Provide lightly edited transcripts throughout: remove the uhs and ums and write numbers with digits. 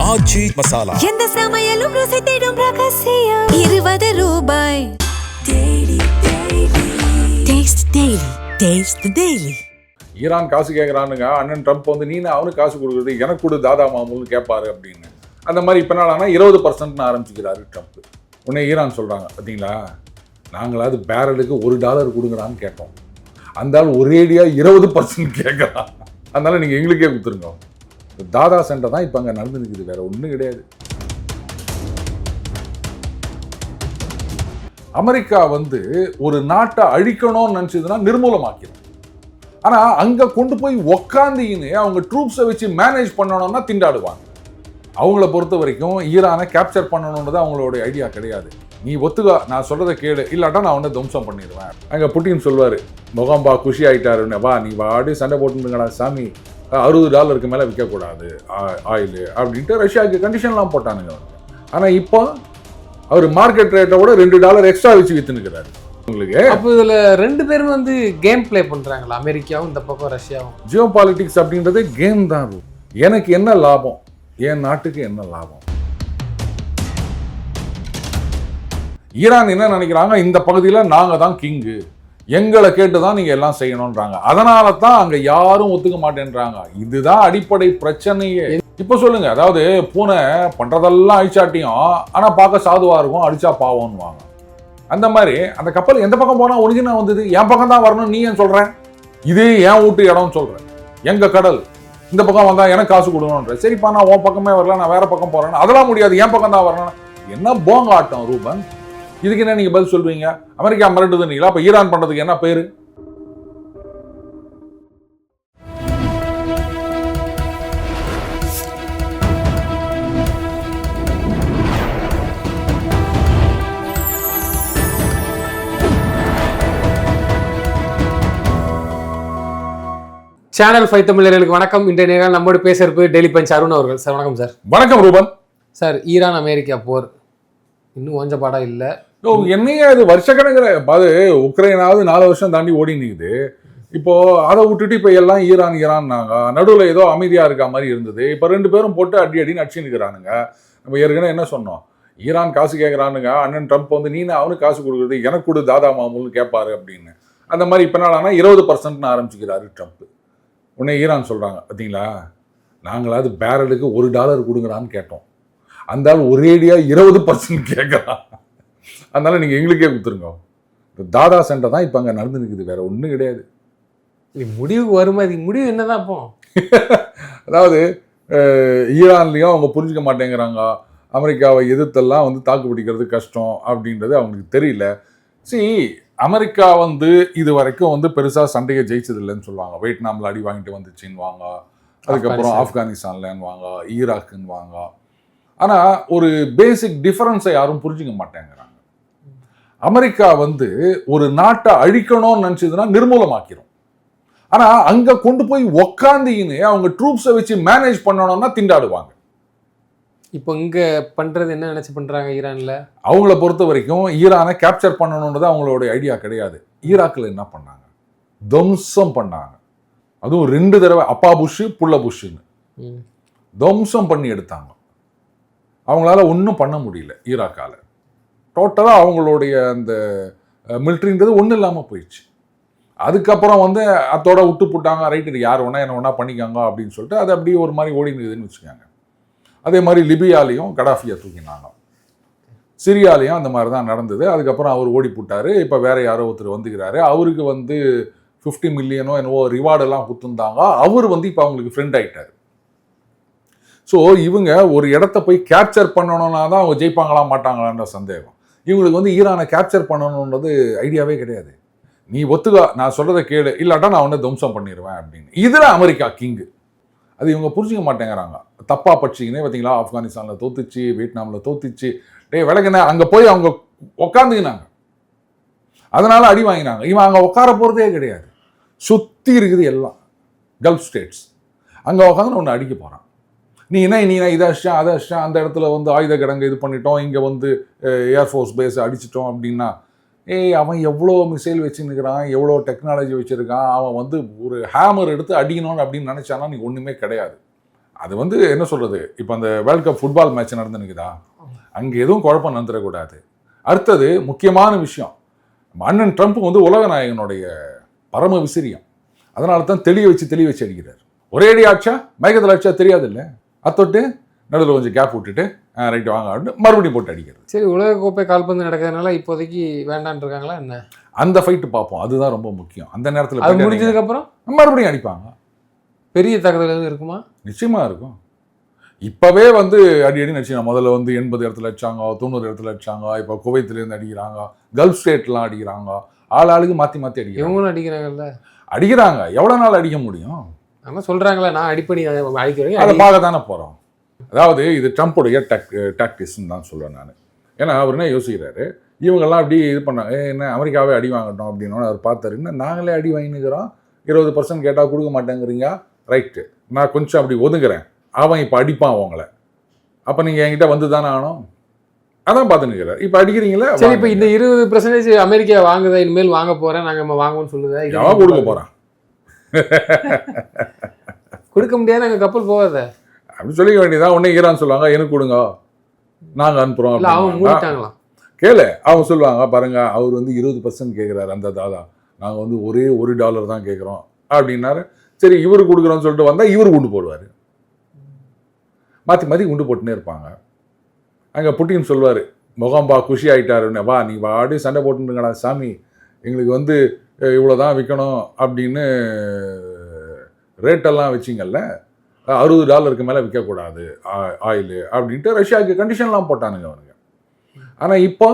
ஆச்சி மசாலா. எந்த சமையலும் ருசி தேடும் ரகசியம். 20 ரூபாய். Taste the daily. ஈரான் காசு கேட்குறானுங்க, அண்ணன் ட்ரம்ப் வந்து நீ அவனுக்கு காசு கொடுக்குறது எனக்கு கொடு தாதா மாமூல்னு கேட்பாரு அப்படின்னு. அந்த மாதிரி இப்போ நாளானா 20% ஆரம்பிச்சுக்கிறாரு ட்ரம்ப். உடனே ஈரான் சொல்கிறாங்க, பார்த்தீங்களா நாங்களாவது பேரலுக்கு $1 கொடுங்கடான்னு கேட்டோம், அந்த ஆள் ஒரேடியாக 20% கேட்குறான். அதனால நீங்கள் எங்களுக்கே கொடுத்துருங்க. தாதா சண்டை தான் இப்போ அங்கே நடந்து நிற்குது, வேற ஒன்றும் கிடையாது. அமெரிக்கா வந்து ஒரு நாட்டை அழிக்கணும்னு நினச்சதுன்னா நிர்மூலமாக்கிடும். ஆனால் அங்கே கொண்டு போய் உக்காந்தின்னு அவங்க ட்ரூப்ஸை வச்சு மேனேஜ் பண்ணணும்னா திண்டாடுவாங்க. அவங்கள பொறுத்த வரைக்கும் ஈரானை கேப்சர் பண்ணணுன்றது அவங்களோட ஐடியா கிடையாது. நீ ஒத்துக்கா, நான் சொல்கிறத கேளு, இல்லாட்டா நான் உன்னை துவம்சம் பண்ணிடுவேன். அங்கே புட்டின் சொல்வார், முகம்பா குஷி ஆகிட்டாருன்னு, வா நீ வாடி சண்டை போட்டுருங்கடா சாமி, $60 மேலே விற்கக்கூடாது ஆயில் அப்படின்ட்டு ரஷ்யாவுக்கு கண்டிஷன்லாம் போட்டானுங்க. ஆனால் இப்போ அவர் மார்க்கெட் ரேட்டை விட $2 எக்ஸ்ட்ரா வச்சு விற்றுனுக்கிறாரு. உங்களுக்கு அப்போ இதில் 2 பேரும் வந்து கேம் பிளே பண்ணுறாங்களா, அமெரிக்காவும் இந்த பக்கம் ரஷ்யாவும்? ஜியோ பாலிட்டிக்ஸ் அப்படின்றது கேம் தான். எனக்கு என்ன லாபம், என் நாட்டுக்கு என்ன லாபம்? ஈரான் என்ன நினைக்கிறாங்க, இந்த பகுதியில் நாங்கள் தான் கிங்கு, எங்களை கேட்டு தான் நீங்கள் எல்லாம் செய்யணுன்றாங்க. அதனால தான் அங்கே யாரும் ஒத்துக்க மாட்டேன்றாங்க. இதுதான் அடிப்படை பிரச்சனையே. இப்போ சொல்லுங்க, அதாவது பூனை பண்ணுறதெல்லாம் அழிச்சாட்டியும் ஆனால் பார்க்க சாதுவாக இருக்கும், அடிச்சா பாவம்னுவாங்க. அந்த மாதிரி அந்த கப்பல் எந்த பக்கம் போனால் ஒரிஜினா வந்தது, என் பக்கம் தான் வரணும் நீ ஏன் சொல்கிறேன்? இது என் வீட்டு இடம்னு சொல்கிறேன், எங்கள் கடல், இந்த பக்கம் வந்தால் எனக்கு காசு கொடுக்கணுன்ற. சரிப்பா நான் உன் பக்கமே வரல, நான் வேற பக்கம் போகிறேன், அதெல்லாம் முடியாது, என் பக்கம் தான் வரணும். என்ன போங்க ஆட்டம் ரூபன்? இதுக்கு என்ன நீங்கள் பதில் சொல்வீங்க? அமெரிக்கா மிரட்டுதுன்னீங்களா? அப்போ ஈரான் பண்ணுறதுக்கு என்ன பேர்? சேனல் 5 தமிழர்களுக்கு வணக்கம். இன்றைய நேரம் நம்மோடு பேச இருப்பது டெய்லி பஞ்ச் அருண் அவர்கள். சார் வணக்கம் சார். வணக்கம் ரூபன். சார், ஈரான் அமெரிக்கா போர் இன்னும் கொஞ்ச பாடம் இல்லை. என்னையே அது வருஷக்கணக்கில், அது உக்ரைனாவது 4 வருஷம் தாண்டி ஓடி நிற்குது. இப்போ அதை விட்டுட்டு இப்போ எல்லாம் ஈரான்னாங்க, நடுவில் ஏதோ அமைதியாக இருக்க மாதிரி இருந்தது. இப்போ 2 பேரும் போட்டு அடின்னு அடிச்சு நிற்கிறானுங்க. நம்ம ஏற்கனவே என்ன சொன்னோம், ஈரான் காசு கேட்குறானுங்க, அண்ணன் ட்ரம்ப் வந்து நீ அவனுக்கு காசு கொடுக்குறது எனக்கு கொடு தாதா மாமூல்னு கேட்பாரு அப்படின்னு. அந்த மாதிரி இப்போ நாளானா 20% ஆரம்பிச்சுக்கிறாரு ட்ரம்ப். உடனே ஈரான் சொல்கிறாங்க, பார்த்தீங்களா நாங்களாவது பேரலுக்கு $1 கொடுங்கடான்னு கேட்டோம், அந்த ஆள் ஒரேடியாக 20% கேட்குறான். அதனால நீங்கள் எங்களுக்கே கொடுத்துருங்க. தாதா சண்டை தான் இப்போ அங்கே நடந்து நிற்குது, வேற ஒன்றும் கிடையாது. முடிவுக்கு வருமா? இது முடிவு என்னதான் இப்போ? அதாவது ஈரான்லேயும் அவங்க புரிஞ்சிக்க மாட்டேங்கிறாங்க, அமெரிக்காவை எதிர்த்தெல்லாம் வந்து தாக்கு பிடிக்கிறது கஷ்டம் அப்படின்றது அவங்களுக்கு தெரியல. அமெரிக்கா வந்து இது வரைக்கும் வந்து பெருசாக சண்டையை ஜெயிச்சது இல்லைன்னு சொல்லுவாங்க. வியட்நாமில் அடி வாங்கிட்டு வந்துச்சுன்னு வாங்க, அதுக்கப்புறம் ஆப்கானிஸ்தான்லன்னு வாங்க, ஈராக்குன்னு வாங்க. ஆனால் ஒரு பேசிக் டிஃபரன்ஸை யாரும் புரிஞ்சிக்க மாட்டேங்கிறாங்க. அமெரிக்கா வந்து ஒரு நாட்டை அழிக்கணும்னு நினச்சதுன்னா நிர்மூலமாக்கிடும். ஆனால் அங்கே கொண்டு போய் உக்காந்தின்னு அவங்க ட்ரூப்ஸை வச்சு மேனேஜ் பண்ணணும்னா திண்டாடுவாங்க. இப்போ இங்கே பண்ணுறது என்ன நினச்சி பண்ணுறாங்க ஈரானில்? அவங்கள பொறுத்த வரைக்கும் ஈரானை கேப்சர் பண்ணணுன்றது அவங்களோட ஐடியா கிடையாது. ஈராக்கில் என்ன பண்ணாங்க, துவம்சம் பண்ணாங்க. அதுவும் 2 தடவை, அப்பா புஷ் புள்ள புஷ்ஷுன்னு துவம்சம் பண்ணி எடுத்தாங்க. அவங்களால ஒன்றும் பண்ண முடியல ஈராக்கால். டோட்டலாக அவங்களுடைய அந்த மிலிட்ரின்றது ஒன்றும் இல்லாமல் போயிடுச்சு. அதுக்கப்புறம் வந்து அதோட விட்டு போட்டாங்க. ரைட்டு, யார் வேணா என்ன வேணா பண்ணிக்காங்க அப்படின்னு சொல்லிட்டு அது அப்படியே ஒரு மாதிரி ஓடி நிற்குதுன்னு வச்சுக்காங்க. அதே மாதிரி லிபியாலையும் கடாஃபியை தூக்கினாங்க, சிரியாலையும் அந்த மாதிரி தான் நடந்தது. அதுக்கப்புறம் அவர் ஓடி போட்டார். இப்போ வேற யாரோ ஒருத்தர் வந்துக்கிறாரு, அவருக்கு வந்து 50 மில்லியனோ என்னவோ ரிவார்டெல்லாம் கொடுத்துருந்தாங்க. அவர் வந்து இப்போ அவங்களுக்கு ஃப்ரெண்ட் ஆகிட்டார். ஸோ இவங்க ஒரு இடத்த போய் கேப்சர் பண்ணணும்னா தான் அவங்க ஜெயிப்பாங்களா மாட்டாங்களான்ற சந்தேகம். இவங்களுக்கு வந்து ஈரானை கேப்சர் பண்ணணுன்றது ஐடியாவே கிடையாது. நீ ஒத்துக்கா, நான் சொல்கிறத கேளு, இல்லாட்டா நான் உன்னை துவம்சம் பண்ணிடுவேன் அப்படின்னு. இதில் அமெரிக்கா கிங்கு. அது இவங்க புரிஞ்சிக்க மாட்டேங்கிறாங்க. தப்பா பட்சிக்கினே பார்த்தீங்களா, ஆப்கானிஸ்தானில் தோத்துச்சு, வியட்நாமில் தோத்துச்சு. விலகுன அங்கே போய் அவங்க உக்காந்துக்கினாங்க, அதனால அடி வாங்கினாங்க. இவன் அங்கே உட்கார போகிறதே கிடையாது. சுற்றி இருக்குது எல்லாம் கல்ஃப் ஸ்டேட்ஸ். அங்கே உட்காந்து ஒன்று அடிக்க போகிறான். நீ இதை அடிச்சா அதை அடிச்சா, அந்த இடத்துல வந்து ஆயுத கிடங்கு இது பண்ணிட்டோம், இங்கே வந்து ஏர்ஃபோர்ஸ் பேஸ் அடிச்சிட்டோம் அப்படின்னா, அவன் எவ்வளோ மிசைல் வச்சுருக்கிறான், எவ்வளோ டெக்னாலஜி வச்சுருக்கான், அவன் வந்து ஒரு ஹேமர் எடுத்து அடிக்கணும்னு அப்படின்னு நினச்சானா நீ ஒன்றுமே கிடையாது. அது வந்து என்ன சொல்றது, இப்போ அந்த வேர்ல்ட் கப் ஃபுட்பால் மேட்ச் நடந்துனுக்குதா, அங்கே எதுவும் குழப்பம் நடந்துடக்கூடாது. அடுத்தது முக்கியமான விஷயம், அண்ணன் ட்ரம்ப் வந்து உலக நாயகனுடைய பரம விசிறியம். அதனால தான் தெளிய வச்சு அடிக்கிறார். ஒரே அடி ஆச்சா மயக்கத்தில் ஆச்சா தெரியாது இல்லை, அத்தொட்டு நடுவில் கொஞ்சம் கேப் விட்டுட்டு ரைட்டு வாங்க அப்படின்னு மறுபடியும் போட்டு அடிக்கிறது. சரி, உலகக்கோப்பை கால்பந்து நடக்கிறதுனால இப்போதைக்கு வேண்டான் இருக்காங்களா என்ன? அந்த ஃபைட்டு பார்ப்போம், அதுதான் ரொம்ப முக்கியம். அந்த நேரத்தில் அது முடிஞ்சதுக்கப்புறம் மறுபடியும் அடிப்பாங்க. பெரிய தகவல் எதுவும் இருக்குமா? நிச்சயமாக இருக்கும். இப்போவே வந்து அடி நடிச்சாங்க. முதல்ல வந்து 80 இடத்துல அடிச்சாங்க, 90 இடத்துல அடிச்சாங்க. இப்போ குவைத்திலேருந்து அடிக்கிறாங்க, கல்ஃப் ஸ்டேட்லாம் அடிக்கிறாங்க, ஆளுக்கு மாற்றி அடிக்கிறாங்க. இவங்களும் அடிக்கிறாங்கல்ல, அடிக்கிறாங்க. எவ்வளோ நாள் அடிக்க முடியும்? ஆனால் சொல்கிறாங்களே நான் அடிப்பணி அடிக்கிறேன், அதை பார்க்க தானே போகிறோம். அதாவது இது ட்ரம்ப்புடைய டாக்டிக்ஸ்ன்னு தான் சொல்லுவேன் நான். ஏன்னா அவர் என்ன யோசிக்கிறாரு, இவங்கெல்லாம் அப்படி இது பண்ணாங்க, என்ன அமெரிக்காவே அடி வாங்கட்டும் அப்படின்னு அவர் பார்த்தாரு. இன்னும் நாங்களே அடி வாங்கினுக்கிறோம், 20% கேட்டால் கொடுக்க மாட்டேங்கிறீங்க, ரைட்டு நான் கொஞ்சம் அப்படி ஒதுங்குறேன், அவன் இப்போ அடிப்பான் அவங்கள, அப்போ நீங்கள் என்கிட்ட வந்து தானே ஆகணும், அதான் பார்த்து நிற்கிறார். இப்போ அடிக்கிறீங்களே. சரி, இப்போ இந்த 20% அமெரிக்கா வாங்குதா, இனிமேல் வாங்க போகிறேன், நாங்கள் வாங்குவோம்னு சொல்லுதா, அவன் கொடுக்க போகிறான். கொடுக்க முடியாது, நாங்கள் கப்பல் போகாத அப்படி சொல்லிக்க வேண்டியதான். உடனே ஈரான் சொல்லுவாங்க எனக்கு கொடுங்க, நாங்கள் அனுப்புகிறோம். அவங்க மூடிட்டாங்களாம். கேளு, அவங்க சொல்லுவாங்க பாருங்க, அவர் வந்து 20% கேட்குறாரு அந்த தாதா, நாங்கள் வந்து ஒரே $1 தான் கேட்குறோம் அப்படின்னாரு. சரி இவரு கொடுக்குறோன்னு சொல்லிட்டு வந்தால் இவர் குண்டு போடுவார், மாற்றி குண்டு போட்டுன்னே இருப்பாங்க. அங்கே புட்டின் சொல்வார், முகம்பா குஷி ஆகிட்டாருன்னு, வா நீ வாடி சண்டை போட்டுருங்கடா சாமி, எங்களுக்கு வந்து இவ்வளோ தான் விற்கணும் அப்படின்னு ரேட்டெல்லாம் வச்சிங்கல்ல, $60 மேலே விற்கக்கூடாது ஆயிலு அப்படின்ட்டு ரஷ்யாவுக்கு கண்டிஷன்லாம் போட்டானுங்க அவனுங்க. ஆனால் இப்போ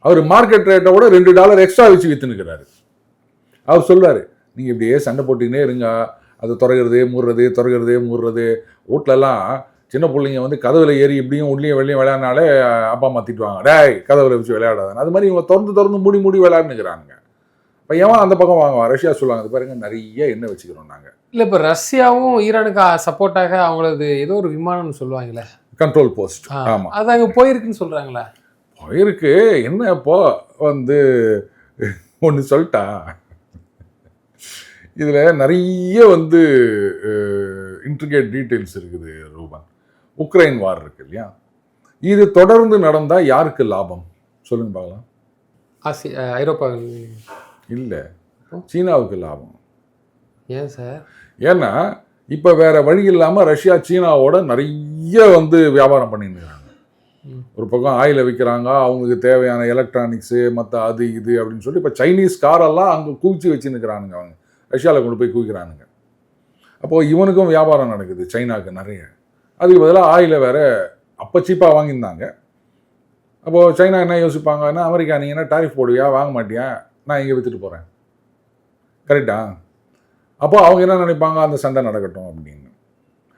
அவர் மார்க்கெட் ரேட்டை விட $2 எக்ஸ்ட்ரா வச்சு விற்றுனுக்கிறாரு. அவர் சொல்வார், நீங்கள் இப்படியே சண்டை போட்டுக்கினே இருங்க, அது திறகிறது மூடுறது. வீட்டிலலாம் சின்ன பிள்ளைங்க வந்து கதவுல ஏறி இப்படியும் உள்ளேயும் வெளியும் விளையாடினாலே அப்பா அம்மா திட்டுவாங்க, டேய் கதவுல வச்சு விளையாடாதானே. அது மாதிரி இவங்க திறந்து மூடி விளையாடுனுக்கிறானுங்க. இப்போ ஏன் அந்த பக்கம் வாங்குவான், ரஷ்யா சொல்லுவாங்க, அது பாருங்க நிறைய எண்ணெய் வச்சுக்கிறோம் நாங்கள். இல்லை, இப்போ ரஷ்யாவும் ஈரானுக்கு சப்போர்ட்டாக அவங்களது ஏதோ ஒரு விமானம்னு சொல்லுவாங்களே, கண்ட்ரோல் போஸ்ட். ஆமாம், அது அங்கே போயிருக்குன்னு சொல்கிறாங்களே. போயிருக்கு. என்ன இப்போ வந்து ஒன்று சொல்லிட்டா, இதில் நிறைய வந்து இன்ட்ரிகேட் டீட்டெயில்ஸ் இருக்குது ரூபன். உக்ரைன் வார் இருக்கு இல்லையா, இது தொடர்ந்து நடந்தால் யாருக்கு லாபம் சொல்லுங்க பார்க்கலாம்? ஐரோப்பா இல்லை, சீனாவுக்கு லாபம். ஏன் சார்? ஏன்னா இப்போ வேற வழி இல்லாமல் ரஷ்யா சீனாவோட நிறைய வந்து வியாபாரம் பண்ணிருக்காங்க. ஒரு பக்கம் ஆயிலை விற்கிறாங்க, அவங்களுக்கு தேவையான எலக்ட்ரானிக்ஸு மற்ற அது இது அப்படின்னு சொல்லி இப்போ சைனீஸ் காரெல்லாம் அங்கே குவிச்சு வச்சுன்னுக்கிறானுங்க, அவங்க ரஷ்யாவில் கொண்டு போய் குவிக்கிறானுங்க. அப்போது இவனுக்கும் வியாபாரம் நடக்குது சைனாவுக்கு நிறைய. அதுக்கு பதிலாக ஆயிலை வேற அப்போ சீப்பாக வாங்கியிருந்தாங்க. அப்போது சைனா என்ன யோசிப்பாங்கன்னா, அமெரிக்கா நீ என்ன டாரிஃப் போடுவியா, வாங்க மாட்டியா, நான் இங்கே விற்றுட்டு போகிறேன், கரெக்டா? அப்போ அவங்க என்ன நினைப்பாங்க, அந்த சண்டை நடக்கட்டும் அப்படின்னு.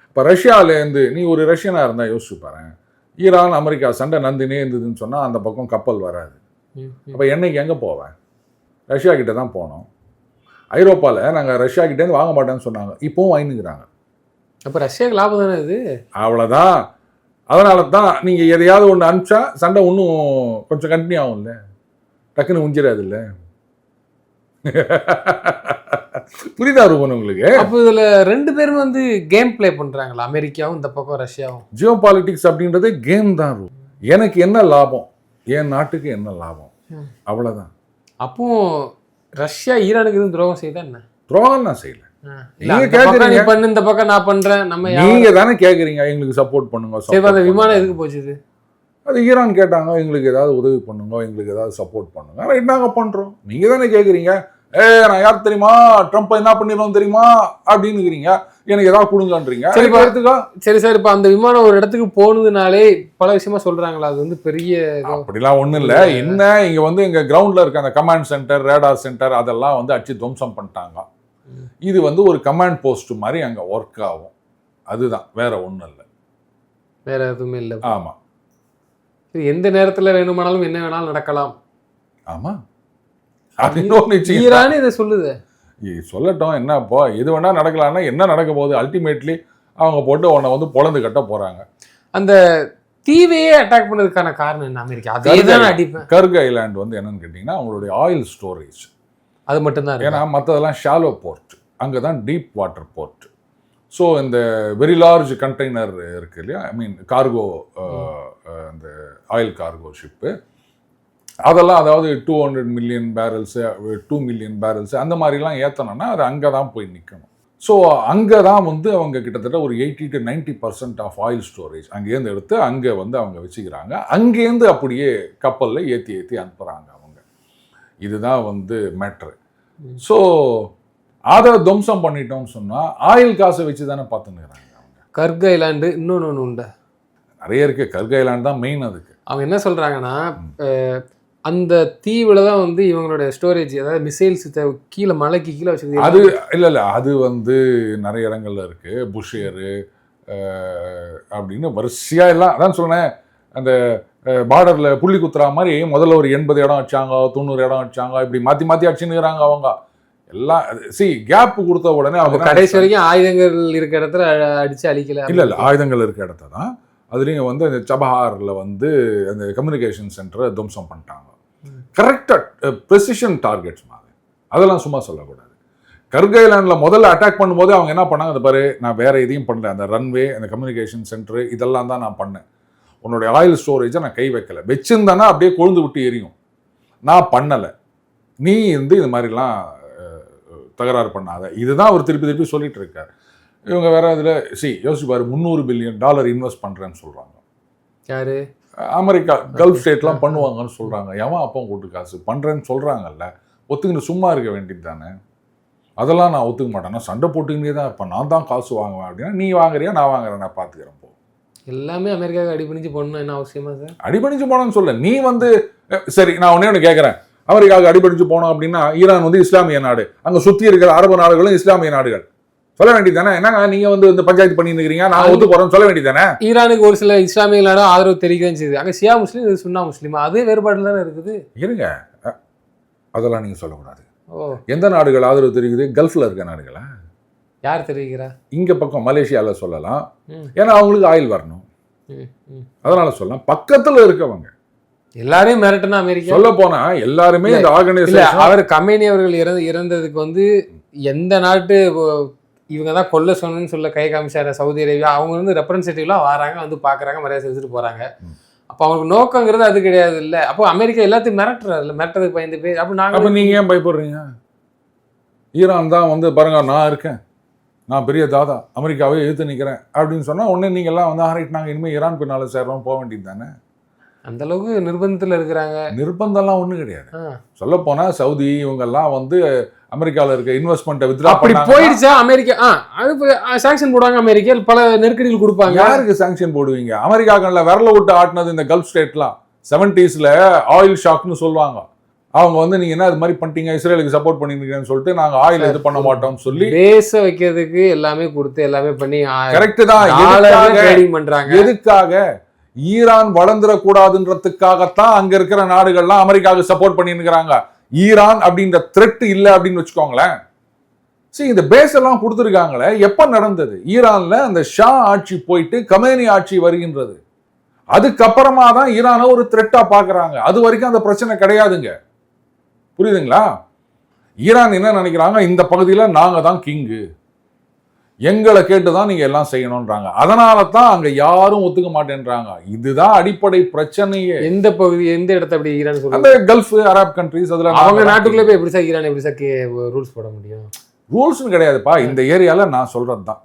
இப்போ ரஷ்யாவிலேருந்து நீ ஒரு ரஷ்யனாக இருந்தால் யோசிச்சு பாரு, ஈரான் அமெரிக்கா சண்டை நந்தினே இருந்ததுன்னு சொன்னால் அந்த பக்கம் கப்பல் வராது. அப்போ என்னைக்கு எங்கே போவேன்? ரஷ்யா கிட்டே தான் போனோம். ஐரோப்பாவில் நாங்கள் ரஷ்யா கிட்டேருந்து வாங்க மாட்டேன்னு சொன்னாங்க, இப்போவும் வாங்கினுக்கிறாங்க. அப்போ ரஷ்யாவுக்கு லாபம் தானே இது? அவ்வளோதான். அதனால தான் நீங்கள் எதையாவது ஒன்று அனுப்பிச்சா சண்டை இன்னும் கொஞ்சம் கண்டினியூ ஆகும்ல, டக்குன்னு முடிஞ்சிடாது இல்லை. புரியுதா ரூபன் உங்களுக்கு? அப்போ இதில் 2 பேரும் வந்து கேம் பிளே பண்ணுறாங்களா, அமெரிக்காவும் இந்த பக்கம் ரஷ்யாவும்? ஜியோ பாலிட்டிக்ஸ் அப்படின்றது கேம் தான். எனக்கு என்ன லாபம், என் நாட்டுக்கு என்ன லாபம், அவ்வளோதான். அப்போ ரஷ்யா ஈரானுக்கு எதுவும் துரோகம் செய்தா என்ன? துரோகம் நான் செய்யல. நீங்க கேக்குறீங்க பண்ணு, இந்த பக்கம் நான் பண்றேன், நம்ம நீங்க தானே கேக்குறீங்க எங்களுக்கு சப்போர்ட் பண்ணுங்க. சரி, அந்த விமானம் எதுக்கு போச்சு? அது ஈரான் கேட்டாங்க, எங்களுக்கு ஏதாவது உதவி பண்ணுங்க, எங்களுக்கு ஏதாவது சப்போர்ட் பண்ணுங்க, ரைட் நாங்கள் பண்ணுறோம். நீங்கள் தானே கேட்குறீங்க, நான் யார் தெரியுமா, ட்ரம்ப் என்ன பண்ணிடுவோம் தெரியுமா அப்படின்னுக்கிறீங்க, எனக்கு ஏதாவது கொடுங்கன்றீங்க. சரி சார், இப்போ அந்த விமானம் ஒரு இடத்துக்கு போனதுனாலே பல விஷயமா சொல்றாங்களா, அது வந்து பெரிய அப்படிலாம் ஒன்றும் இல்லை. என்ன இங்கே வந்து எங்கள் கிரவுண்டில் இருக்க அந்த கமாண்ட் சென்டர், ரேடார் சென்டர் அதெல்லாம் வந்து அடிச்சு துவம்சம் பண்ணிட்டாங்க. இது வந்து ஒரு கமாண்ட் போஸ்ட் மாதிரி அங்கே ஒர்க் ஆகும், அதுதான், வேற ஒன்றும் இல்லை, வேற எதுவுமே இல்லை. ஆமாம், எந்த நேரத்தில் வேணுமானாலும் என்ன வேணாலும் நடக்கலாம். ஆமாம், ஈரான் இதை சொல்லுது. சொல்லட்டும், என்னப்போ எது வேணா நடக்கலாம்னா என்ன நடக்க போகுது? அல்டிமேட்லி அவங்க போட்டு உன்னை வந்து பொழந்து கட்ட போறாங்க. அந்த தீவையே அட்டாக் பண்ணதுக்கான காரணம் என்ன? அமெரிக்கா அதேதான் அடிப்பேன். கர்க் ஐலாண்ட் வந்து என்னன்னு கேட்டிங்கன்னா அவங்களுடைய ஆயில் ஸ்டோரேஜ், அது மட்டும்தான். ஏன்னா மற்றதெல்லாம் ஷாலோ போர்ட், அங்கே தான் டீப் வாட்டர் போர்ட். ஸோ இந்த வெரி லார்ஜ் கண்டெய்னர் இருக்கு இல்லையா, ஐ மீன் கார்கோ, அந்த ஆயில் கார்கோ ஷிப்பு, அதெல்லாம் அதாவது 200 மில்லியன் பேரல்ஸு 2 மில்லியன் பேரல்ஸு அந்த மாதிரிலாம் ஏற்றணும்னா அது அங்கே தான் போய் நிற்கணும். ஸோ அங்கே தான் வந்து அவங்க கிட்டத்தட்ட ஒரு 80 to 90% ஆஃப் ஆயில் ஸ்டோரேஜ் அங்கேருந்து எடுத்து அங்கே வந்து அவங்க வச்சுக்கிறாங்க. அங்கேருந்து அப்படியே கப்பலில் ஏற்றி அனுப்புகிறாங்க அவங்க. இதுதான் வந்து மேட்ரு. ஸோ அதை துவம்சம் பண்ணிட்டோம்னு சொன்னால் ஆயில் காசை வச்சு தானே பார்த்துன்னுறாங்க அவங்க. கர்க் ஐலாண்டு இன்னொன்று உண்டு, நிறைய இருக்குது. கர்க் ஐலாண்டு தான் மெயின். அதுக்கு அவங்க என்ன சொல்கிறாங்கன்னா, அந்த தீவில் தான் வந்து இவங்களுடைய ஸ்டோரேஜ், அதாவது மிசைல்ஸ் கீழே மலைக்கு கீழே வச்சுருக்கு. அது இல்லை அது வந்து நிறைய இடங்கள்ல இருக்குது. புஷேரு அப்படின்னு வரிசையாக எல்லாம் அதான் சொன்னேன். அந்த பார்டரில் புள்ளி குத்துறா மாதிரி முதல்ல ஒரு 80 இடம் வச்சாங்க, 90 இடம் வச்சாங்க, இப்படி மாற்றி அடிச்சுன்னுறாங்க அவங்க எல்லாம். கேப் கொடுத்த உடனே அவங்க கடைசி வரைக்கும் ஆயுதங்கள் இருக்க இடத்துல அடித்து அழிக்கல. இல்லை ஆயுதங்கள் இருக்க இடத்த தான். அதுலேயும் வந்து அந்த சபஹாரில் வந்து அந்த கம்யூனிகேஷன் சென்டரை துவம்சம் பண்ணிட்டாங்க. கரெக்டாக ப்ரெசிஷன் டார்கெட்ஸ் மாதிரி, அதெல்லாம் சும்மா சொல்லக்கூடாது. கர்க் ஐலாண்டில் முதல்ல அட்டாக் பண்ணும்போது அவங்க என்ன பண்ணாங்க, அந்த பாரு நான் வேறு எதையும் பண்ணல, அந்த ரன்வே, அந்த கம்யூனிகேஷன் சென்டரு இதெல்லாம் தான் நான் பண்ணேன். உன்னுடைய ஆயில் ஸ்டோரேஜை நான் கை வைக்கலை, வச்சுருந்தேன்னா அப்படியே கொழுந்து விட்டு எரியும், நான் பண்ணலை, நீ வந்து இது மாதிரிலாம் தகராறு பண்ணாத. இதுதான் அவர் திருப்பி சொல்லிட்டு இருக்கார். இவங்க வேற இதில் யோசிச்சு பாரு, $300 பில்லியன் இன்வெஸ்ட் பண்ணுறேன்னு சொல்கிறாங்க. யாரு? அமெரிக்கா, கல்ஃப் ஸ்டேட்லாம் பண்ணுவாங்கன்னு சொல்கிறாங்க. எவன் அப்போ கூட்டு காசு பண்ணுறேன்னு சொல்கிறாங்கல்ல, ஒத்துக்கிட்டு சும்மா இருக்க வேண்டியது தானே. அதெல்லாம் நான் ஒத்துக்க மாட்டேன்னா சண்டை போட்டுக்கிட்டே தான் இருப்பேன். நான் தான் காசு வாங்குவேன் அப்படின்னா, நீ வாங்குறியா நான் வாங்குறேன், நான் பார்த்துக்கிறேன் போ. எல்லாமே அமெரிக்காவுக்கு அடிபணிச்சு போகணும் என்ன அவசியமா சார்? அடிபணிச்சு போனோன்னு சொல்ல, நீ வந்து சரி நான் ஒன்று கேட்குறேன், அமெரிக்காவுக்கு அடிபணிச்சு போனோம் அப்படின்னா ஈரான் வந்து இஸ்லாமிய நாடு, அங்கே சுற்றி இருக்கிற அரபு நாடுகளும் இஸ்லாமிய நாடுகள், சொல்ல வேண்டியது தானே. என்னங்க நீங்க வந்து இந்த பஞ்சாயத்து பண்ணி இருக்கிறீங்க, நான் ஒத்து போறேன்னு சொல்ல வேண்டியது தானே. ஈரானுக்கு ஒரு சில இஸ்லாமிய நாடும் ஆதரவு தெரிவிக்கதான் செய்யுது. அங்கே ஷியா முஸ்லீம், இது சுன்னா முஸ்லீமா, அதே வேறுபாடு தானே இருக்குது. இருங்க, அதெல்லாம் நீங்க சொல்லக்கூடாது. எந்த நாடுகள் ஆதரவு தெரிவிக்குது? கல்ஃப்ல இருக்க நாடுகளா? யார் தெரிவிக்கிறா? இங்க பக்கம் மலேசியால சொல்லலாம், ஏன்னா அவங்களுக்கு ஆயில் வரணும், அதனால சொல்லலாம். பக்கத்துல இருக்கவங்க எல்லாரையும் மிரட்டினா அமெரிக்கா சொல்ல போனா எல்லாருமே இந்த ஆர்கனைசேஷன். அவர் கமேனி அவர்கள் இறந்ததுக்கு வந்து எந்த நாட்டு இவங்க தான் கொல்ல சொன்னு சொல்ல கை காமிச்சாரு சவுதி அரேபியா, அவங்க வந்து ரெப்ரஸன்டேட்டிவ்லாம் வராங்க, வந்து பார்க்குறாங்க, மரியாதை செஞ்சுட்டு போகிறாங்க. அப்போ அவங்களுக்கு நோக்கங்கிறது அது கிடையாது இல்லை. அப்போ அமெரிக்கா எல்லாத்தையும் மிரட்டுறாரு, மிரட்டதுக்கு பயந்து போய். அப்போ நாங்கள் அப்போ நீங்கள் ஏன் பயப்படுறீங்க? ஈரான் தான் வந்து பாருங்க, நான் இருக்கேன், நான் பெரிய தாதா, அமெரிக்காவே எதிர்த்து நிற்கிறேன் அப்படின்னு சொன்னால் உடனே நீங்கள்லாம் வந்து ஆரைட் நாங்கள் இனிமேல் ஈரான் பின்னால் சேர்றோம் போக வேண்டியது தானே. அந்த அளவுக்கு நிர்பந்தத்தில் இருக்கிறாங்க. நிர்பந்தம்லாம் ஒன்றும் கிடையாது. சொல்ல போனால் சவுதி இவங்கெல்லாம் வந்து அமெரிக்காவில் இருக்க இன்வெஸ்ட்மெண்ட்டை வித்ரா அப்படி போயிடுச்சா அமெரிக்கா, அது சாங்ஷன் போடுவாங்க. அமெரிக்கா பல நெருக்கடிகள் கொடுப்பாங்க. யாருக்கு சாங்ஷன் போடுவீங்க? அமெரிக்காக்களில் விரல விட்டு ஆட்டினது இந்த கல்ஃப் ஸ்டேட்லாம் 70s ஆயில் ஷாக்னு சொல்லுவாங்க. அவங்க வந்து நீங்க என்ன அது மாதிரி பண்ணிட்டீங்க, இஸ்ரேலுக்கு சப்போர்ட் பண்ணிருக்கீங்கன்னு சொல்லிட்டு நாங்க ஆயில் இது பண்ண மாட்டோம்னு சொல்லி பேச வைக்கிறதுக்கு எல்லாமே கொடுத்து எல்லாமே பண்ணி கரெக்ட் தான் பண்றாங்க. எதுக்காக? ஈரான் வளர்ந்துடக்கூடாதுன்றதுக்காகத்தான் அங்க இருக்கிற நாடுகள்லாம் அமெரிக்காவுக்கு சப்போர்ட் பண்ணிருக்கிறாங்க. ஈரான் அப்படின்ற த்ரெட் இல்லை அப்படின்னு வச்சுக்கோங்களேன். சரி, இந்த பேஸ் எல்லாம் கொடுத்துருக்காங்களே, எப்ப நடந்தது? ஈரான்ல அந்த ஷா ஆட்சி போயிட்டு கமேனி ஆட்சி வருகின்றது. அதுக்கப்புறமா தான் ஈரானை ஒரு த்ரெட்டா பாக்குறாங்க. அது வரைக்கும் அந்த பிரச்சனை கிடையாதுங்க. புரியுதுங்களா? ஈரான் என்ன நினைக்கிறாங்க, இந்த பகுதியில் நாங்க தான் கிங்கு, எங்களை கேட்டுதான் நீங்க எல்லாம் செய்யணும்ன்றாங்க. அதனால தான் அங்க யாரும் ஒத்துக்க மாட்டேன்றாங்க. இதுதான் அடிப்படை பிரச்சனையே. எந்த பகுதி, எந்த இடத்த அப்படி ஈரான் சொல்றாங்க? அந்த கல்ஃப் அரப் கண்ட்ரீஸ், அதுல அவங்க நாட்டுக்குள்ளே போய் எப்படி சார் ஈரான் எப்படி சார் ரூல்ஸ் போட முடியும்? ரூல்ஸ்னு கிடையாதுப்பா. இந்த ஏரியால நான் சொல்றது தான்,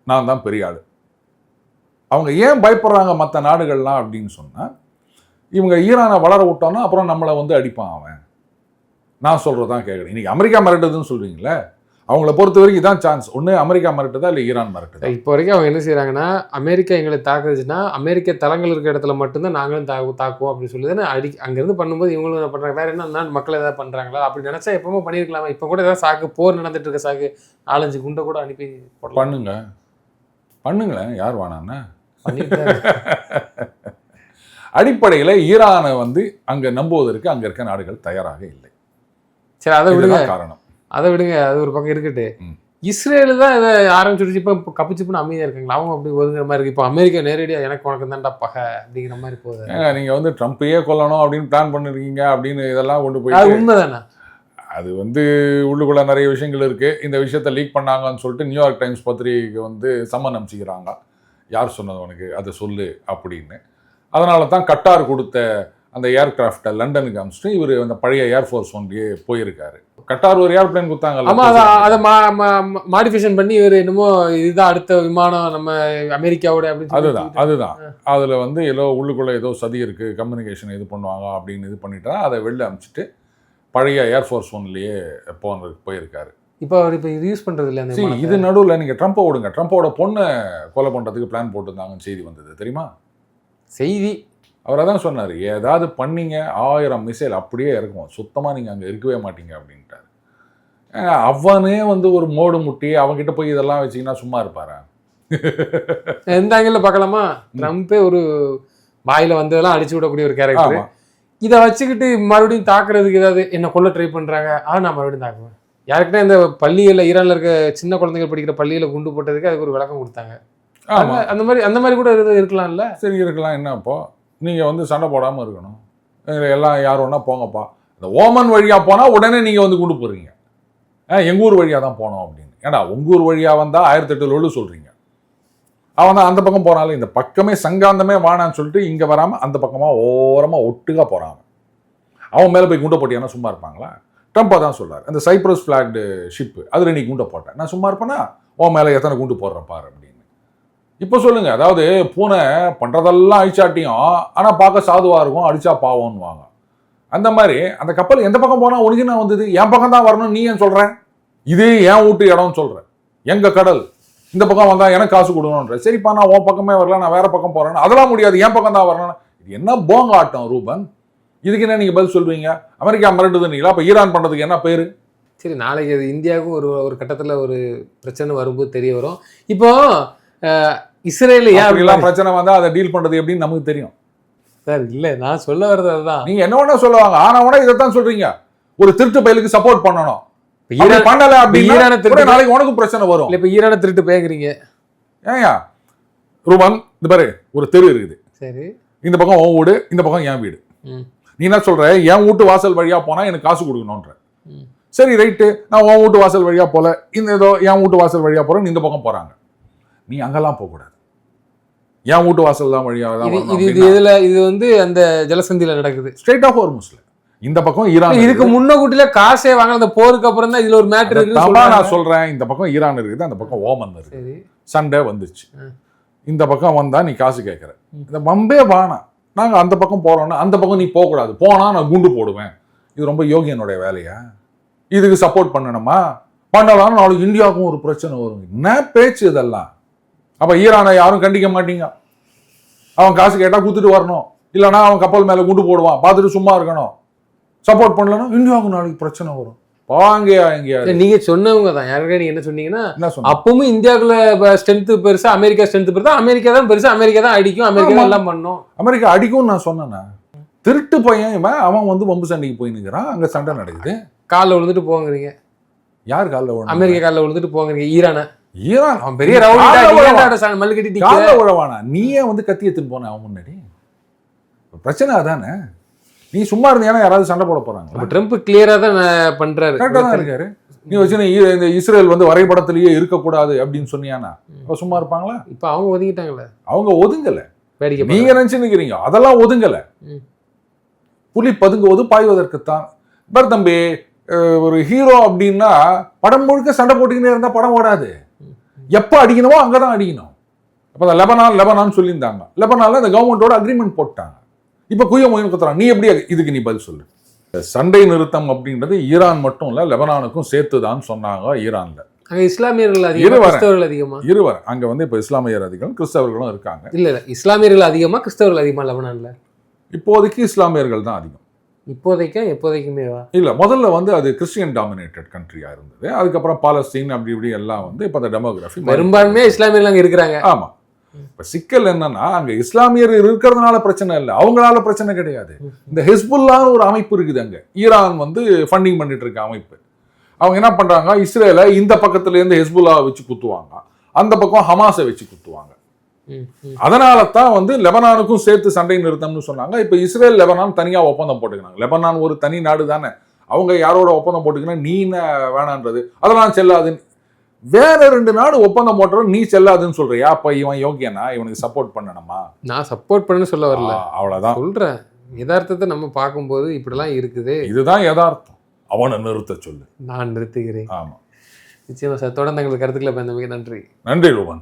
நான் தான் பெரிய ஆளு. அவங்க ஏன் பயப்படுறாங்க மற்ற நாடுகள்லாம் அப்படின்னு சொன்னா, இவங்க ஈரானை வளர விட்டோம்னா அப்புறம் நம்மளை வந்து அடிப்பான் அவன். நான் சொல்றதான் கேட்குறேன். இன்னைக்கு அமெரிக்கா மிரட்டுதுன்னு சொல்றீங்களே, அவங்கள பொறுத்த வரைக்கும் இதான் சான்ஸ். ஒன்று அமெரிக்கா மிரட்டுதா இல்லை ஈரான் மிரட்டுதா? இப்போ வரைக்கும் அவங்க என்ன செய்யறாங்கன்னா, அமெரிக்கா எங்களை தாக்குதுன்னா அமெரிக்க தளங்கள் இருக்கிற இடத்துல மட்டும்தான் நாங்களும் தாக்குவோம் அப்படின்னு சொல்லி அங்கேருந்து பண்ணும்போது இவங்களும் என்ன பண்ணுறாங்க, வேற என்ன மக்கள் எதாவது பண்ணுறாங்களா அப்படி நினச்சா எப்பவுமே பண்ணியிருக்கலாமா? இப்போ கூட ஏதாவது சாக்கு, போர் நடந்துட்டு இருக்க சாக்கு 4-5 குண்டை கூட அனுப்பி பண்ணுங்களேன், யார் வேணான்னா. அடிப்படையில் ஈரானை வந்து அங்கே நம்புவதற்கு அங்கே இருக்க நாடுகள் தயாராக இல்லை. சரி, அதை விடுங்க, காரணம் அதை விடுங்க, அது ஒரு பக்கம் இருக்கட்டு. இஸ்ரேலு தான் இதை ஆரம்பிச்சுடுச்சு. இப்போ கப்பிச்சுப்புன்னு அமைதியாக இருக்காங்களா? அவங்க அப்படி ஒதுங்குற மாதிரி இருக்கு. இப்போ அமெரிக்கா நேரடியாக எனக்கு உனக்கு தான்டா பகை அப்படிங்கிற மாதிரி போகுது. நீங்கள் வந்து ட்ரம்ப்பையே கொல்லணும் அப்படின்னு பிளான் பண்ணிருக்கீங்க அப்படின்னு இதெல்லாம் கொண்டு போய், அது உண்மைதானே? அது வந்து உள்ளுக்குள்ள நிறைய விஷயங்கள் இருக்கு. இந்த விஷயத்த லீக் பண்ணாங்கன்னு சொல்லிட்டு நியூயார்க் டைம்ஸ் பத்திரிகைக்கு வந்து சம்மன் அனுப்பிச்சிக்கிறாங்க. யார் சொன்னது உனக்கு அதை சொல்லு அப்படின்னு. அதனால தான் கட்டார் கொடுத்த அந்த ஏர்கிராஃப்டை லண்டனுக்கு அனுப்பிச்சிட்டு இவர் அந்த பழைய ஏர்ஃபோர்ஸ் ஒன்லேயே போயிருக்காரு. கட்டார் ஒரு ஏர்பிளைன் கொடுத்தாங்கல்ல. ஆமா, அதை மாடிஃபிகேஷன் பண்ணி இவர் என்னமோ இதுதான் அடுத்த விமானம் நம்ம அமெரிக்காவோட அப்படின்னு அதுதான் அதுல வந்து ஏதோ உள்ளுக்குள்ள ஏதோ சதி இருக்கு, கம்யூனிகேஷன் இது பண்ணுவாங்க அப்படின்னு இது பண்ணிட்டா அதை வெளில அனுப்பிச்சிட்டு பழைய ஏர்ஃபோர்ஸ் ஒன்லேயே போயிருக்காரு. இப்போ அவர் இப்போ இது யூஸ் பண்றது இல்லை. இது நடுவில் நீங்க ட்ரம்ப்பை விடுங்க. ட்ரம்ப்போட பொண்ணை கொலை பண்றதுக்கு பிளான் போட்டுருந்தாங்கன்னு செய்தி வந்தது தெரியுமா? செய்தி அவர் அதான் சொன்னார், ஏதாவது பண்ணீங்க 1000 மிசைல் அப்படியே இறக்குவோம், சுத்தமாக நீங்கள் அங்கே இருக்கவே மாட்டீங்க அப்படின்ட்டார். அவனே வந்து ஒரு மோடு முட்டி அவன்கிட்ட போய் இதெல்லாம் வச்சிங்கன்னா சும்மா இருப்பாரா? எந்த ஆங்கிள் பார்க்கலாமா? ட்ரம்ப்பே ஒரு வாயில் வந்ததெல்லாம் அடிச்சு விடக்கூடிய ஒரு கேரக்டர். இதை வச்சுக்கிட்டு மறுபடியும் தாக்குறதுக்கு ஏதாவது என்ன கொல்ல ட்ரை பண்ணுறாங்க, நான் மறுபடியும் தாக்குவேன். யாருக்கிட்ட இந்த பள்ளிகளில் ஈரானில் இருக்க சின்ன குழந்தைகள் படிக்கிற பள்ளியில் குண்டு போட்டதுக்கு அதுக்கு ஒரு விளக்கம் கொடுத்தாங்க. அந்த மாதிரி கூட இருக்கலாம்ல. சரி இருக்கலாம். என்ன இப்போ நீங்கள் வந்து சண்டை போடாமல் இருக்கணும். எல்லாம் யார் ஒன்றா போங்கப்பா. இந்த ஓமன் வழியாக போனால் உடனே நீங்கள் வந்து கொண்டு போடுறீங்க. எங்கள் ஊர் வழியாக தான் போனோம் அப்படின்னு. ஏன்னா உங்கள் ஊர் வழியாக வந்தால் 1008 லொல்லு சொல்கிறீங்க. அவன் தான் அந்த பக்கம் போனாலும் இந்த பக்கமே சங்காந்தமே வானான்னு சொல்லிட்டு இங்கே வராமல் அந்த பக்கமாக ஓரமாக ஒட்டுக்காக போகிறாங்க. அவன் மேலே போய் குண்டை போட்டியானா சும்மா இருப்பாங்களா? ட்ரம்ப்பா தான் சொல்கிறார், அந்த சைப்ரஸ் ஃப்ளாக்டு ஷிப்பு அதில் நீ குண்டை போட்டேன், நான் சும்மா இருப்பேனா? உன் மேலே எத்தனை குண்டு போடுறேன் பாரு அப்படின்னு. இப்போ சொல்லுங்க, அதாவது பூனை பண்ணுறதெல்லாம் அழிச்சாட்டியும் ஆனால் பார்க்க சாதுவாக இருக்கும், அடிச்சா பாவம்னுவாங்க. அந்த மாதிரி அந்த கப்பல் எந்த பக்கம் போனால் உனக்கு என்ன வந்தது? என் பக்கம் தான் வரணும் நீ ஏன் சொல்கிறேன்? இது என் வீட்டு இடம்னு சொல்கிறேன், எங்கள் கடல், இந்த பக்கம் வந்தால் எனக்கு காசு கொடுக்கணுன்ற. சரிப்பா நான் உன் பக்கமே வரல, நான் வேற பக்கம் போகிறேன், அதெல்லாம் முடியாது, என் பக்கம் தான் வரணும். இது என்ன போங்க ஆட்டம் ரூபன்? இதுக்கு என்ன நீங்கள் பதில் சொல்வீங்க? அமெரிக்கா மிரட்டுதுன்னீங்களா? அப்போ ஈரான் பண்ணுறதுக்கு என்ன பேர்? சரி, நாளைக்கு அது இந்தியாவுக்கும் ஒரு கட்டத்தில் ஒரு பிரச்சனை வரும்போது தெரிய வரும். இப்போ இஸ்ரேல் ஏன் பிரச்சனை வந்தால் அதை டீல் பண்ணுறது எப்படின்னு நமக்கு தெரியும் சார். இல்லை, நான் சொல்ல வர்றது அதுதான். நீங்கள் என்ன வேணா சொல்லுவாங்க, ஆனால் இதைத்தான் சொல்கிறீங்க, ஒரு திருட்டு பயலுக்கு சப்போர்ட் பண்ணணும். பண்ணல அப்படின்னு நாளைக்கு உனக்கு பிரச்சனை வரும். இப்ப ஈரான திருட்டு பேங்குறீங்க ஏயா ரூபன்? இந்த பாரு, ஒரு தெரு இருக்குது, சரி, இந்த பக்கம் உன் வீடு, இந்த பக்கம் என் வீடு. நீ என்ன சொல்ற? என் வீட்டு வாசல் வழியா போனா எனக்கு காசு கொடுக்கணும்ன்ற. சரி ரைட்டு, நான் உன் வீட்டு வாசல் வழியா போல, இந்த ஏதோ என் வீட்டு வாசல் வழியா போறேன், இந்த பக்கம் போறாங்க, நீ அங்கெல்லாம் போக கூடாது, என் வீட்டு வாசல் தான் வழியா தான். இது வந்து அந்த ஜலசந்தியில நடக்குது, ஸ்ட்ரெயிட் ஆஃப் ஹோர்முஸ்ல. இந்த பக்கம் ஈரான், இதுக்கு முன்னக்கூட்டில காசே வாங்க, அந்த போருக்கு அப்புறம் தான் இதுல ஒரு மேட்டர் இருக்கு. நான் சொல்றேன், இந்த பக்கம் ஈரான் இருக்குது, அந்த பக்கம் ஓமன் இருக்கு, சண்டை வந்துச்சு, இந்த பக்கம் வந்தா நீ காசு கேட்கற, இந்த பம்பே வானா நாங்க அந்த பக்கம் போறோம்னா அந்த பக்கம் நீ போக கூடாது, போனா நான் குண்டு போடுவேன். இது ரொம்ப யோகியனுடைய வேலையா? இதுக்கு சப்போர்ட் பண்ணணுமா? பண்ணலாம், நாளைக்கு இந்தியாவுக்கும் ஒரு பிரச்சனை வரும். என்ன பேச்சு இதெல்லாம்? அப்ப ஈரானை யாரும் கண்டிக்க மாட்டீங்க. அவன் காசு கேட்டா குத்துட்டு வரணும், இல்லைன்னா அவன் கப்பல் மேல குண்டு போடுவான், பார்த்துட்டு சும்மா இருக்கணும். சப்போர்ட் பண்ணலன்னா இந்தியாவுக்கு நாளைக்கு பிரச்சனை வரும். நீங்க சொன்னவங்க தான் யாருக்கா, நீங்க என்ன சொன்னீங்கன்னா அப்பவும் இந்தியாவுக்குள்ள ஸ்ட்ரென்த் பெருசா, அமெரிக்கா ஸ்ட்ரென்த் பெருசா, அமெரிக்கா தான் பெருசா, அமெரிக்கா தான் அடிக்கும், அமெரிக்கா எல்லாம் பண்ணும். அமெரிக்கா அடிக்கும் நான் சொன்னேன்னா, திருட்டு பையன் இவன், அவன் வந்து பம்பு சண்டைக்கு போய் நிற்கிறான், அங்க சண்டை நடக்குது, காலில் விழுந்துட்டு போங்கிறீங்க. யார் காலில் விழுந்து? அமெரிக்கா காலில் விழுந்துட்டு போங்கிறீங்க. ஈரான் அவன் பெரிய மல்லு கட்டி காலில் விழவானா? நீயே வந்து கத்தி எடுத்துன்னு போன அவன் முன்னாடி, பிரச்சனை அதானே? நீ சும்மா இருந்தீங்கன்னா யாராவது சண்டை போட போறாங்க. ட்ரம்ப் கிளியரா தான் பண்றாரு, கரெக்டா தான் இருக்காரு. நீ வச்சு இந்த இஸ்ரேல் வந்து வரைபடத்திலேயே இருக்கக்கூடாது அப்படின்னு சொன்னியானா சும்மா இருப்பாங்களா? இப்ப அவங்க ஒதுங்கிட்டாங்களே. அவங்க ஒதுங்கல, நீங்க நினைச்சுக்கிறீங்க அதெல்லாம் ஒதுங்கல. புலி பதுங்குவது பாய்வதற்குத்தான். பர் தம்பி, ஒரு ஹீரோ அப்படின்னா படம் முழுக்க சண்டை போட்டுக்கிட்டே இருந்தா படம் ஓடாது. எப்ப அடிக்கணுமோ அங்கதான் அடிக்கணும். அப்ப லெபனான் சொல்லியிருந்தாங்க, லெபனான்ல இந்த கவர்மெண்டோட அக்ரிமெண்ட் போட்டாங்க. இப்ப குய மொயின் குத்துறான். நீ எப்படி இதுக்கு நீ பதில் சொல்லு? சண்டை நிறுத்தம் அப்படின்றது ஈரான் மட்டும் இல்ல, லெபனானுக்கும் சேர்த்துதான் சொன்னாங்க. ஈரான்ல இஸ்லாமியர்கள் அதிகமா, இருவர் அங்க வந்து இப்ப இஸ்லாமியர் அதிகம், கிறிஸ்தவர்களும் இருக்காங்க. இல்ல இஸ்லாமியர்கள் அதிகமா, கிறிஸ்தவர்கள் அதிகமா லெபனான்ல? இப்போதைக்கு இஸ்லாமியர்கள் தான் அதிகம். எப்போதைக்குமே இல்ல, முதல்ல வந்து அது கிறிஸ்டியன் டாமினேட்டட் கண்ட்ரியா இருந்தது. அதுக்கப்புறம் பாலஸ்தீன் அப்படி இப்படி எல்லாம் வந்து இப்ப அந்த டெமோகிராஃபி பெரும்பான்மையா இஸ்லாமியர்கள் அங்க இருக்கிறாங்க. ஆமா. இப்ப சிக்கல் என்னன்னா, அங்க இஸ்லாமியர் இருக்கிறதுனால பிரச்சனை இல்லை, அவங்களால பிரச்சனை கிடையாது. இந்த ஹிஸ்புல்லான்னு ஒரு அமைப்பு இருக்குது அங்க, ஈரான் வந்து ஃபண்டிங் பண்ணிட்டு இருக்க அமைப்பு. அவங்க என்ன பண்றாங்க, இஸ்ரேல இந்த பக்கத்துல இருந்து ஹிஸ்புல்லா வச்சு குத்துவாங்க, அந்த பக்கம் ஹமாஸை வச்சு குத்துவாங்க. அதனால தான் வந்து லெபனானுக்கும் சேர்த்து சண்டை நிறுத்தம்னு சொன்னாங்க. இப்ப இஸ்ரேல் லெபனான் தனியா ஒப்பந்தம் போட்டுக்கிறாங்க. லெபனான் ஒரு தனி நாடு தானே, அவங்க யாரோட ஒப்பந்தம் போட்டுக்கினா நீ என்ன வேணான்றது அதெல்லாம் செல்லாதுன்னு வேற 2 நாடு ஒப்பந்தம் போட்டோம் நீ செல்லாதுன்னு சொல்றியா? அப்ப இவன் யோகியனா? இவனுக்கு சப்போர்ட் பண்ணணுமா? நான் சப்போர்ட் பண்ணு சொல்ல வரல, அவ்வளவுதான் சொல்றேன். யதார்த்தத்தை நம்ம பார்க்கும்போது இப்படிலாம் இருக்குது. இதுதான் யதார்த்தம். அவனை நிறுத்த சொல்லு. நான் நிறுத்துகிறேன். ஆமா, நிச்சயமா சார். தொடர்ந்து எங்களுக்கு கருத்துக்களை பயந்தமைக்கு நன்றி. நன்றி ரூபன்.